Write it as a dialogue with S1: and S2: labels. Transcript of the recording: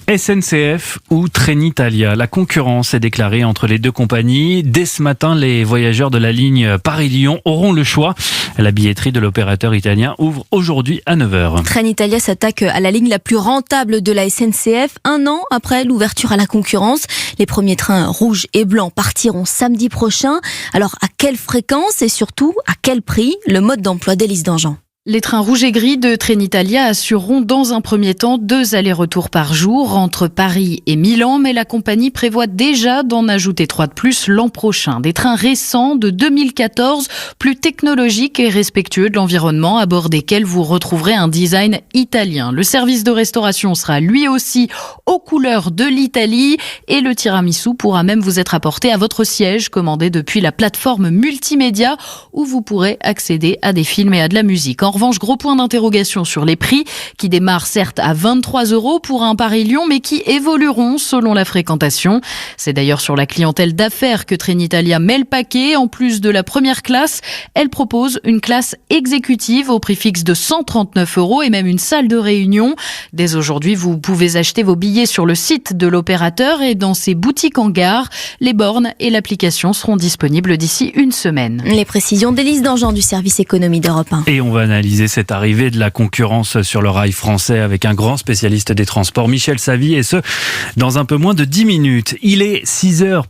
S1: SNCF ou Trenitalia, la concurrence est déclarée entre les deux compagnies. Dès ce matin, les voyageurs de la ligne Paris-Lyon auront le choix. La billetterie de l'opérateur italien ouvre aujourd'hui à 9h.
S2: Trenitalia s'attaque à la ligne la plus rentable de la SNCF, un an après l'ouverture à la concurrence. Les premiers trains rouges et blancs partiront samedi prochain. Alors à quelle fréquence et surtout à quel prix? Le mode d'emploi d'Élise Dangean.
S3: Les trains rouges et gris de Trenitalia assureront dans un premier temps 2 allers-retours par jour entre Paris et Milan, mais la compagnie prévoit déjà d'en ajouter 3 de plus l'an prochain. Des trains récents de 2014, plus technologiques et respectueux de l'environnement, à bord desquels vous retrouverez un design italien. Le service de restauration sera lui aussi aux couleurs de l'Italie et le tiramisu pourra même vous être apporté à votre siège, commandé depuis la plateforme multimédia où vous pourrez accéder à des films et à de la musique. En revanche, gros point d'interrogation sur les prix qui démarrent certes à 23 € pour un Paris-Lyon, mais qui évolueront selon la fréquentation. C'est d'ailleurs sur la clientèle d'affaires que Trenitalia met le paquet. En plus de la première classe, elle propose une classe exécutive au prix fixe de 139 € et même une salle de réunion. Dès aujourd'hui, vous pouvez acheter vos billets sur le site de l'opérateur et dans ses boutiques en gare. Les bornes et l'application seront disponibles d'ici une semaine.
S2: Les précisions d'Élise Dangean du service économie d'Europe 1.
S1: Et on va analyser cette arrivée de la concurrence sur le rail français avec un grand spécialiste des transports, Michel Savy, et ce, dans un peu moins de 10 minutes. Il est 6h.